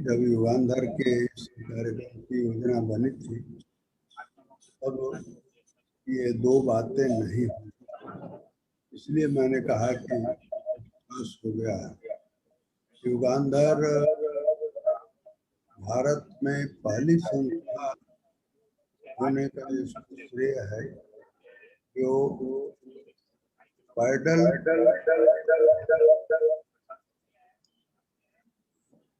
जब युगांधर के इस कार्यक्रम की योजना बनी थी तब ये दो बातें नहीं हुई, इसलिए मैंने कहा कि बस हो गया है। युगांधर भारत में पहली संस्था होने का इसको श्रेय है जो पैडल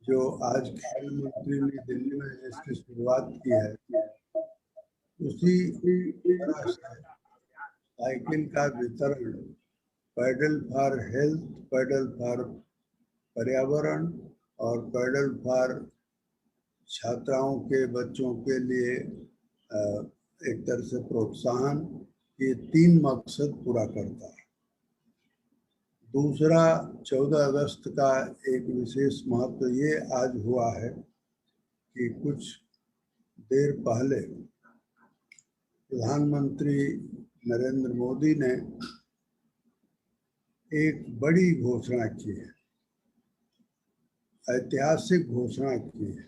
जो आज खेल मंत्री ने दिल्ली में जिसकी शुरुआत की है, उसी तरह से साइकिल का वितरण pedal for health, pedal for पर्यावरण और पैडल फॉर छात्राओं के बच्चों के लिए एक तरह से प्रोत्साहन, ये तीन मकसद पूरा करता है। दूसरा, 14 अगस्त का एक विशेष महत्व ये आज हुआ है कि कुछ देर पहले प्रधानमंत्री नरेंद्र मोदी ने एक बड़ी घोषणा की है, ऐतिहासिक घोषणा की है।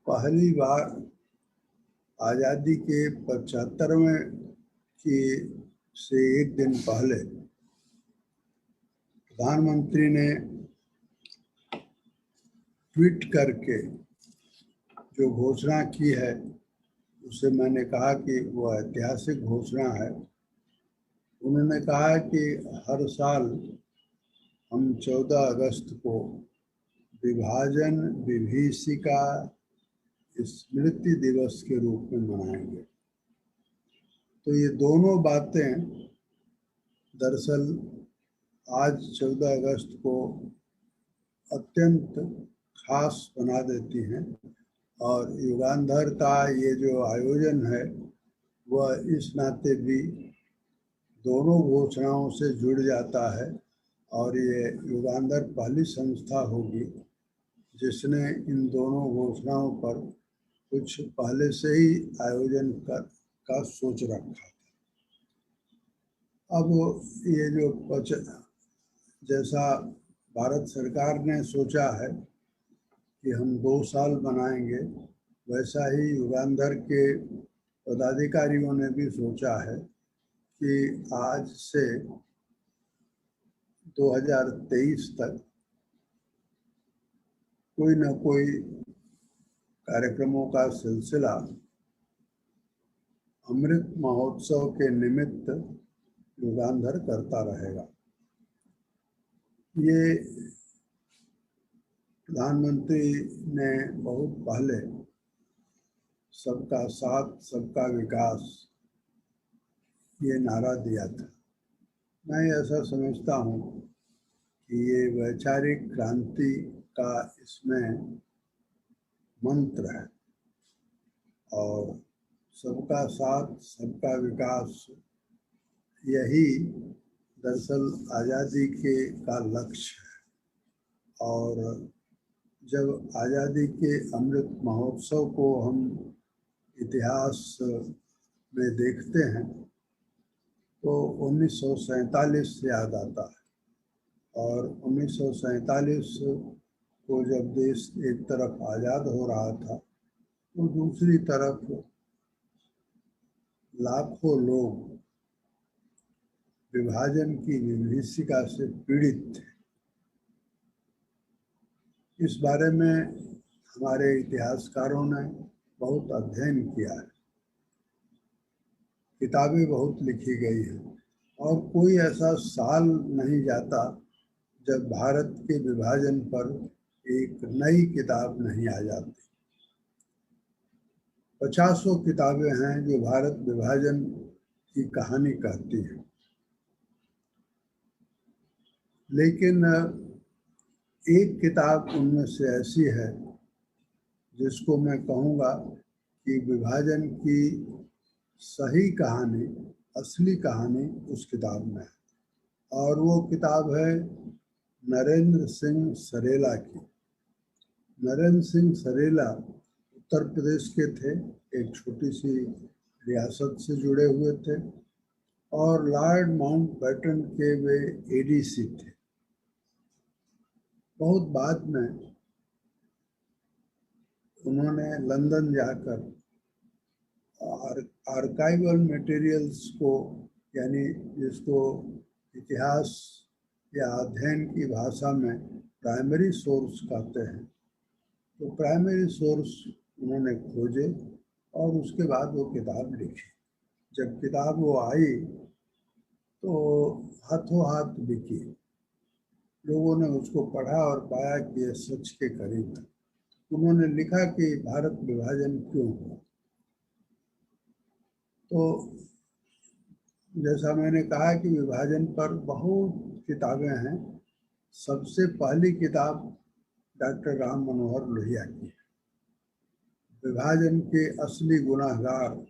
पहली बार आज़ादी के 75वें की से एक दिन पहले प्रधानमंत्री ने ट्वीट करके जो घोषणा की है उसे मैंने कहा कि वो ऐतिहासिक घोषणा है। उन्होंने कहा कि हर साल हम 14 अगस्त को विभाजन विभीषिका स्मृति दिवस के रूप में मनाएंगे। तो ये दोनों बातें दरअसल आज 14 अगस्त को अत्यंत खास बना देती हैं और युगांधर का ये जो आयोजन है वह इस नाते भी दोनों घोषणाओं से जुड़ जाता है और ये युगांधर पहली संस्था होगी जिसने इन दोनों घोषणाओं पर कुछ पहले से ही आयोजन का सोच रखा। अब ये जो जैसा भारत सरकार ने सोचा है कि हम 2 साल बनाएंगे, वैसा ही युगांधर के पदाधिकारियों ने भी सोचा है कि आज से 2023 तक कोई न कोई कार्यक्रमों का सिलसिला अमृत महोत्सव के निमित्त युगांधर करता रहेगा। ये प्रधानमंत्री ने बहुत पहले सबका साथ सबका विकास ये नारा दिया था। मैं ऐसा समझता हूँ कि ये वैचारिक क्रांति का इसमें मंत्र है और सबका साथ सबका विकास यही दरअसल आज़ादी का लक्ष्य है। और जब आज़ादी के अमृत महोत्सव को हम इतिहास में देखते हैं तो 1947 याद आता है और 1947 को जब देश एक तरफ आज़ाद हो रहा था तो दूसरी तरफ लाखों लोग विभाजन की विभीषिका से पीड़ित थे। इस बारे में हमारे इतिहासकारों ने बहुत अध्ययन किया है, किताबें बहुत लिखी गई हैं और कोई ऐसा साल नहीं जाता जब भारत के विभाजन पर एक नई किताब नहीं आ जाती। 50 किताबें हैं जो भारत विभाजन की कहानी कहती हैं, लेकिन एक किताब उनमें से ऐसी है जिसको मैं कहूँगा कि विभाजन की सही कहानी, असली कहानी उस किताब में है और वो किताब है नरेंद्र सिंह सरेला की। नरेंद्र सिंह सरेला उत्तर प्रदेश के थे, एक छोटी सी रियासत से जुड़े हुए थे और लॉर्ड माउंटबेटन के वे एडीसी थे। बहुत बाद में उन्होंने लंदन जाकर आर्काइवल मटेरियल्स को, यानी जिसको इतिहास या अध्ययन की भाषा में प्राइमरी सोर्स कहते हैं, तो प्राइमरी सोर्स उन्होंने खोजे और उसके बाद वो किताब लिखी। जब किताब वो आई तो हाथों हाथ बिकी। लोगों ने उसको पढ़ा और पाया कि ये सच के करीब है। उन्होंने लिखा कि भारत विभाजन क्यों हुआ। तो जैसा मैंने कहा कि विभाजन पर बहुत किताबें हैं। सबसे पहली किताब डॉक्टर राम मनोहर लोहिया की है, विभाजन के असली गुनाहगार,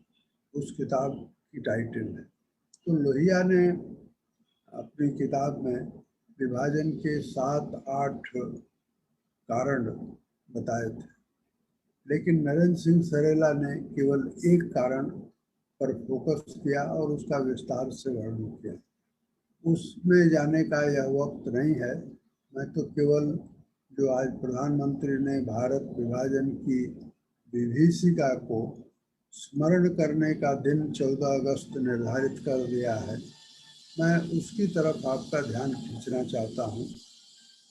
उस किताब की टाइटल है। तो लोहिया ने अपनी किताब में विभाजन के 7-8 कारण बताए थे, लेकिन नरेंद्र सिंह सरेला ने केवल एक कारण पर फोकस किया और उसका विस्तार से वर्णन किया। उसमें जाने का यह वक्त नहीं है। मैं तो केवल जो आज प्रधानमंत्री ने भारत विभाजन की विभीषिका को स्मरण करने का दिन 14 अगस्त निर्धारित कर दिया है, मैं उसकी तरफ आपका ध्यान खींचना चाहता हूँ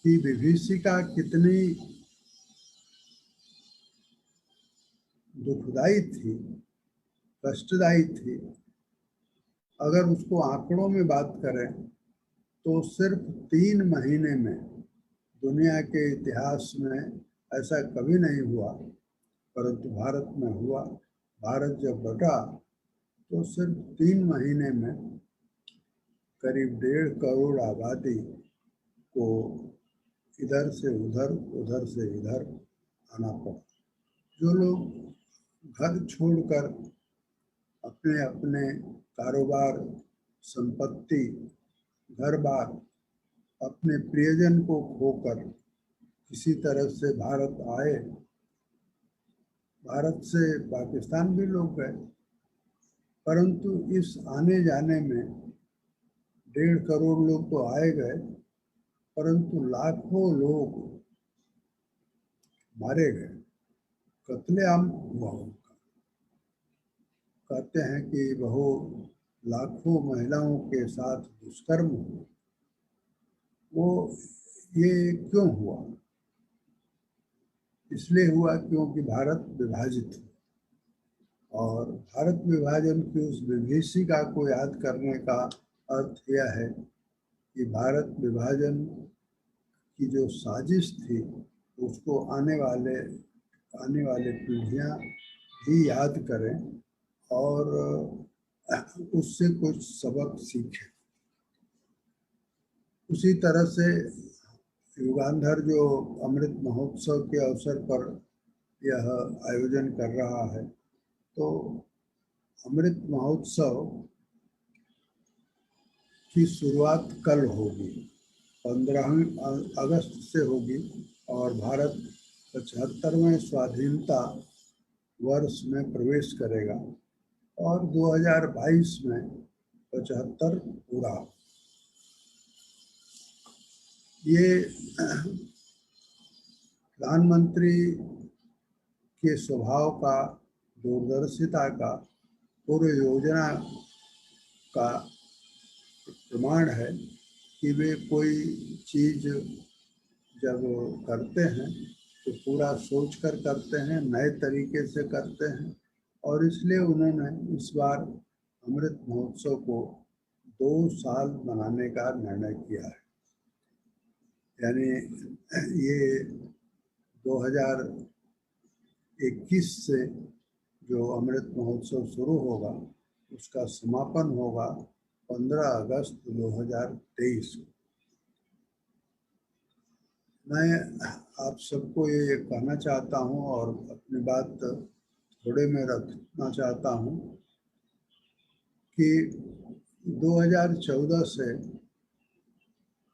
कि विभीषिका कितनी दुखदाई थी, कष्टदायी थी। अगर उसको आंकड़ों में बात करें तो सिर्फ 3 महीने में दुनिया के इतिहास में ऐसा कभी नहीं हुआ, परंतु भारत में हुआ। भारत जब बटा तो सिर्फ 3 महीने में करीब 1.5 करोड़ आबादी को इधर से उधर, उधर से इधर आना पड़ा। जो लोग घर छोड़कर अपने अपने कारोबार, संपत्ति, घर बार, अपने प्रियजन को खोकर किसी तरह से भारत आए, भारत से पाकिस्तान भी लोग गए, परंतु इस आने जाने में 1.5 करोड़ लोग तो आए गए, परंतु लाखों लोग मारे गए, कत्लेआम हुआ उनका। कहते हैं कि लाखों महिलाओं के साथ दुष्कर्म हुआ। वो ये क्यों हुआ? इसलिए हुआ क्योंकि भारत विभाजित था। और भारत विभाजन की उस विभीषिका को याद करने का अर्थ यह है कि भारत विभाजन की जो साजिश थी उसको आने वाले पीढ़ियां भी याद करें और उससे कुछ सबक सीखें। उसी तरह से युगांधर जो अमृत महोत्सव के अवसर पर यह आयोजन कर रहा है, तो अमृत महोत्सव की शुरुआत कल होगी, 15 अगस्त से होगी और भारत 75वें स्वाधीनता वर्ष में प्रवेश करेगा और 2022 में 75 पूरा। ये प्रधानमंत्री के स्वभाव का, दूरदर्शिता का, पूर्व योजना का प्रमाण है कि वे कोई चीज़ जब करते हैं तो पूरा सोच कर करते हैं, नए तरीके से करते हैं। और इसलिए उन्होंने इस बार अमृत महोत्सव को 2 साल मनाने का निर्णय किया है। यानी ये 2021 से जो अमृत महोत्सव शुरू होगा उसका समापन होगा 15 अगस्त 2023 को। मैं आप सबको ये कहना चाहता हूँ और अपनी बात थोड़े में रखना चाहता हूँ कि 2014 से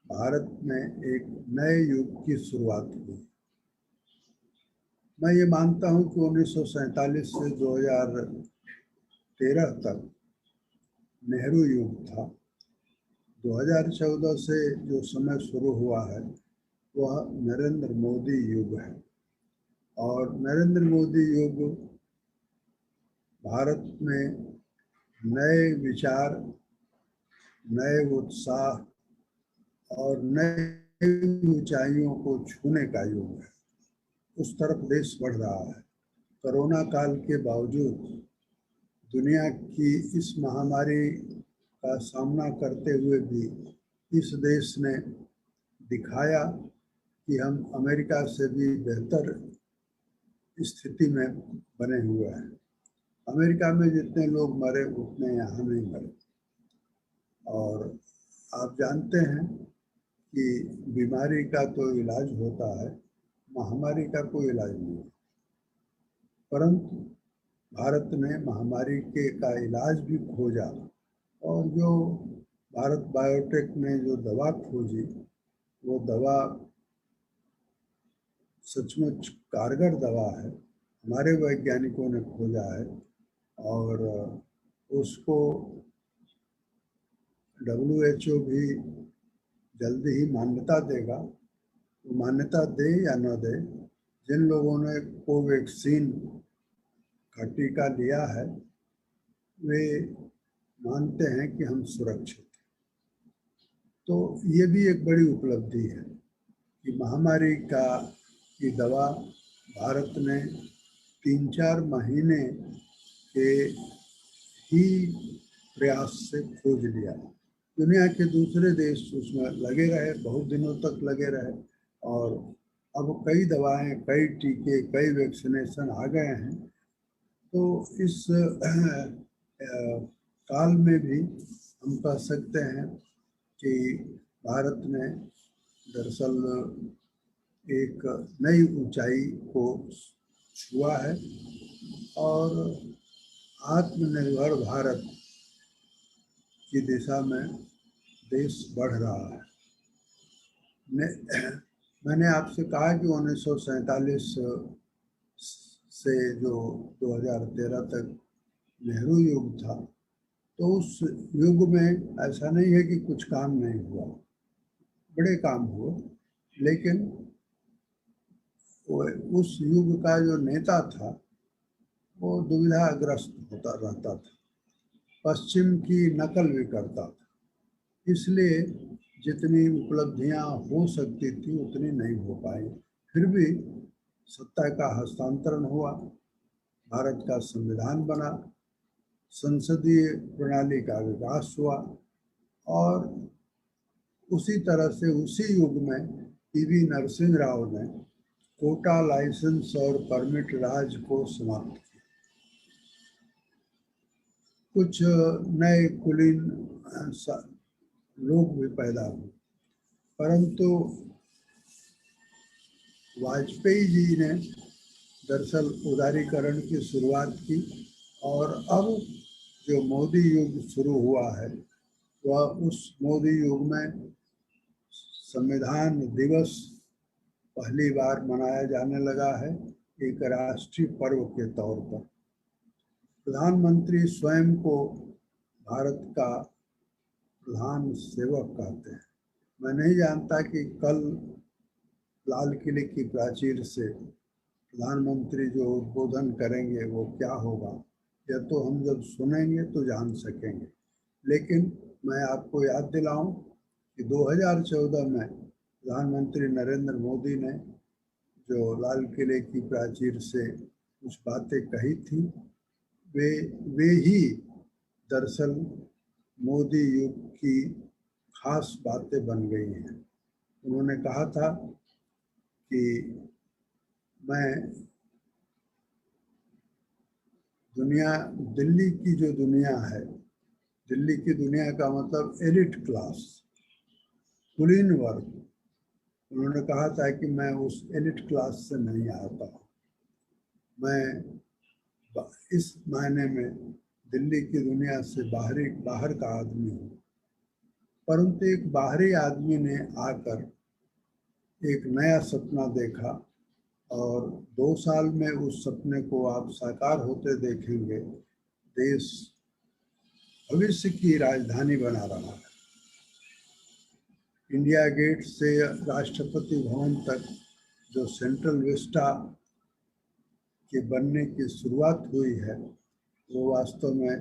भारत में एक नए युग की शुरुआत हुई। मैं ये मानता हूँ कि 1947 से 2013 तक नेहरू युग था। 2014 से जो समय शुरू हुआ है वह नरेंद्र मोदी युग है। और नरेंद्र मोदी युग भारत में नए विचार, नए उत्साह और नई ऊंचाइयों को छूने का युग है। उस तरफ देश बढ़ रहा है। कोरोना काल के बावजूद दुनिया की इस महामारी का सामना करते हुए भी इस देश ने दिखाया कि हम अमेरिका से भी बेहतर स्थिति में बने हुए हैं। अमेरिका में जितने लोग मरे उतने यहाँ नहीं मरे। और आप जानते हैं कि बीमारी का तो इलाज होता है, महामारी का कोई इलाज नहीं है। परंतु भारत ने महामारी का इलाज भी खोजा, और जो भारत बायोटेक ने जो दवा खोजी, वो दवा सचमुच कारगर दवा है। हमारे वैज्ञानिकों ने खोजा है और उसको WHO भी जल्दी ही मान्यता देगा। वो मान्यता दे या न दे, जिन लोगों ने कोवैक्सीन का टीका लिया है वे मानते हैं कि हम सुरक्षित हैं। तो ये भी एक बड़ी उपलब्धि है कि महामारी की दवा भारत ने 3-4 महीने के ही प्रयास से खोज लिया। दुनिया के दूसरे देश उसमें लगे रहे, बहुत दिनों तक लगे रहे, और अब कई दवाएं, कई टीके, कई वैक्सीनेशन आ गए हैं। तो इस काल में भी हम कह सकते हैं कि भारत ने दरअसल एक नई ऊंचाई को छुआ है और आत्मनिर्भर भारत की दिशा में देश बढ़ रहा है। मैंने आपसे कहा कि 1947 से जो 2013 तक नेहरू युग था, तो उस युग में ऐसा नहीं है कि कुछ काम नहीं हुआ, बड़े काम हुए। लेकिन उस युग का जो नेता था वो दुविधाग्रस्त होता रहता था, पश्चिम की नकल भी करता था, इसलिए जितनी उपलब्धियां हो सकती थी उतनी नहीं हो पाई। फिर भी सत्ता का हस्तांतरण हुआ, भारत का संविधान बना, संसदीय प्रणाली का विकास हुआ, और उसी तरह से उसी युग में PV नरसिंह राव ने कोटा, लाइसेंस और परमिट राज को समाप्त किया। कुछ नए कुलीन लोग भी पैदा हुए, परंतु वाजपेयी जी ने दरअसल उदारीकरण की शुरुआत की, और अब जो मोदी युग शुरू हुआ है वह उस मोदी युग में संविधान दिवस पहली बार मनाया जाने लगा है, एक राष्ट्रीय पर्व के तौर पर। प्रधानमंत्री स्वयं को भारत का प्रधान सेवक कहते हैं। मैं नहीं जानता कि कल लाल किले की प्राचीर से प्रधानमंत्री जो उद्बोधन करेंगे वो क्या होगा, या तो हम जब सुनेंगे तो जान सकेंगे। लेकिन मैं आपको याद दिलाऊं कि 2014 में प्रधानमंत्री नरेंद्र मोदी ने जो लाल किले की प्राचीर से कुछ बातें कही थी, वे ही दरअसल मोदी युग की खास बातें बन गई हैं। उन्होंने कहा था कि मैं दिल्ली की जो दुनिया है, दिल्ली की दुनिया का मतलब एलिट क्लास, कुलीन वर्ग, उन्होंने कहा था कि मैं उस एलिट क्लास से नहीं आता हूँ। मैं इस मायने में दिल्ली की दुनिया से बाहर का आदमी हूँ। परंतु एक बाहरी आदमी ने आकर एक नया सपना देखा, और 2 साल में उस सपने को आप साकार होते देखेंगे। देश भविष्य की राजधानी बना रहा है। इंडिया गेट से राष्ट्रपति भवन तक जो सेंट्रल विस्टा के बनने की शुरुआत हुई है, वो वास्तव में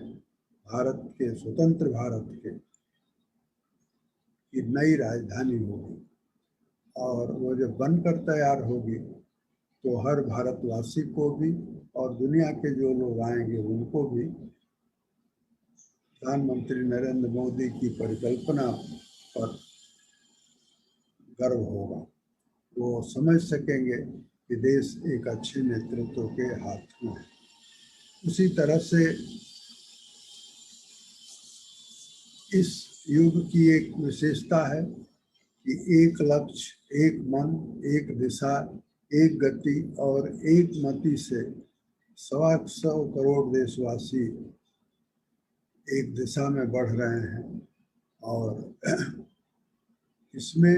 भारत के, स्वतंत्र भारत के की नई राजधानी होगी। और वो जब बनकर तैयार होगी तो हर भारतवासी को भी और दुनिया के जो लोग आएंगे उनको भी प्रधानमंत्री नरेंद्र मोदी की परिकल्पना पर गर्व होगा। वो समझ सकेंगे कि देश एक अच्छे नेतृत्व के हाथ में है। उसी तरह से इस युग की एक विशेषता है कि एक लक्ष्य, एक मन, एक दिशा, एक गति और एक मति से 125 करोड़ देशवासी एक दिशा में बढ़ रहे हैं। और इसमें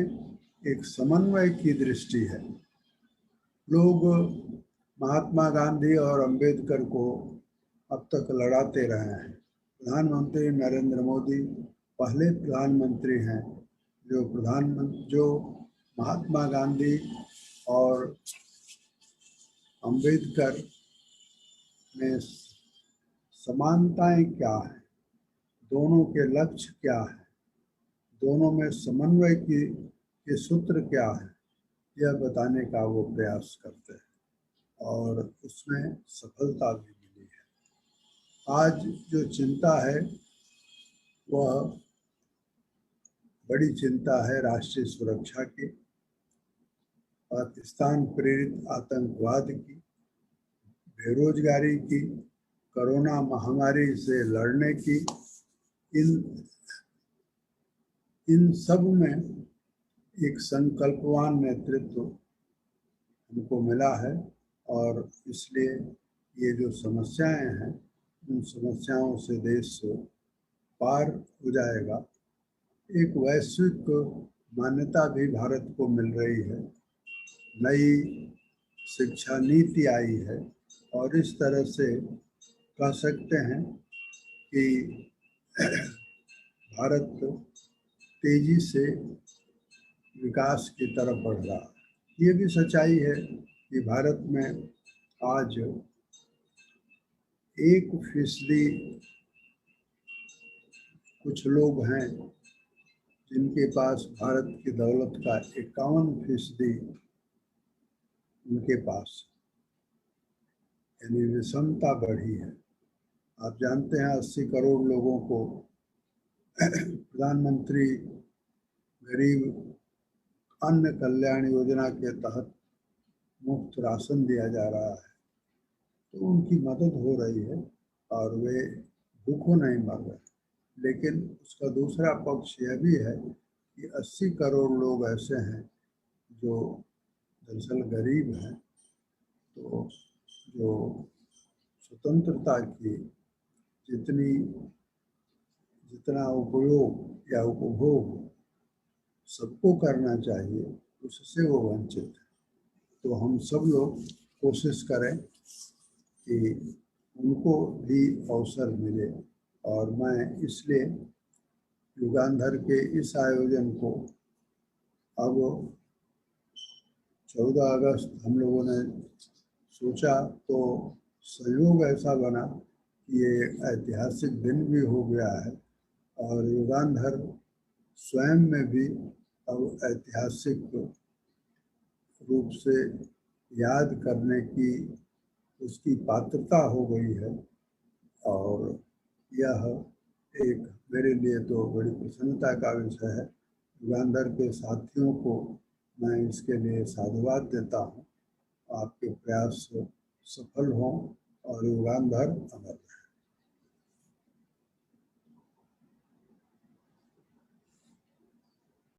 एक समन्वय की दृष्टि है। लोग महात्मा गांधी और अंबेडकर को अब तक लड़ाते रहे हैं। प्रधानमंत्री नरेंद्र मोदी पहले प्रधानमंत्री हैं जो महात्मा गांधी और अंबेडकर में समानताएं क्या है, दोनों के लक्ष्य क्या है, दोनों में समन्वय के सूत्र क्या है, यह बताने का वो प्रयास करते हैं और उसमें सफलता भी मिली है। आज जो चिंता है वह बड़ी चिंता है राष्ट्रीय सुरक्षा की, पाकिस्तान प्रेरित आतंकवाद की, बेरोजगारी की, कोरोना महामारी से लड़ने की। इन सब में एक संकल्पवान नेतृत्व हमको मिला है और इसलिए ये जो समस्याएं हैं उन समस्याओं से देश पार हो जाएगा। एक वैश्विक मान्यता भी भारत को मिल रही है, नई शिक्षा नीति आई है और इस तरह से कह सकते हैं कि भारत तेजी से विकास की तरफ बढ़ रहा है। ये भी सच्चाई है कि भारत में आज 1% कुछ लोग हैं जिनके पास भारत की दौलत का 51% उनके पास, यानी विषमता बढ़ी है। आप जानते हैं 80 करोड़ लोगों को प्रधानमंत्री गरीब अन्न कल्याण योजना के तहत मुफ्त राशन दिया जा रहा है, तो उनकी मदद हो रही है और वे भूखों नहीं मर रहे। लेकिन उसका दूसरा पक्ष यह भी है कि 80 करोड़ लोग ऐसे हैं जो दरअसल गरीब हैं, तो जो स्वतंत्रता की जितना उपयोग या उपभोग सबको करना चाहिए उससे वो वंचित है। तो हम सब लोग कोशिश करें कि उनको भी अवसर मिले और मैं इसलिए युगांधर के इस आयोजन को अब 14 अगस्त हम लोगों ने सोचा तो संयोग ऐसा बना कि ये ऐतिहासिक दिन भी हो गया है और युगांधर स्वयं में भी अब ऐतिहासिक रूप से याद करने की उसकी पात्रता हो गई है। और यह एक मेरे लिए तो बड़ी प्रसन्नता का विषय है। युगांधर के साथियों को मैं इसके लिए साधुवाद देता हूँ। आपके प्रयास सफल हों और युगांधर अमर।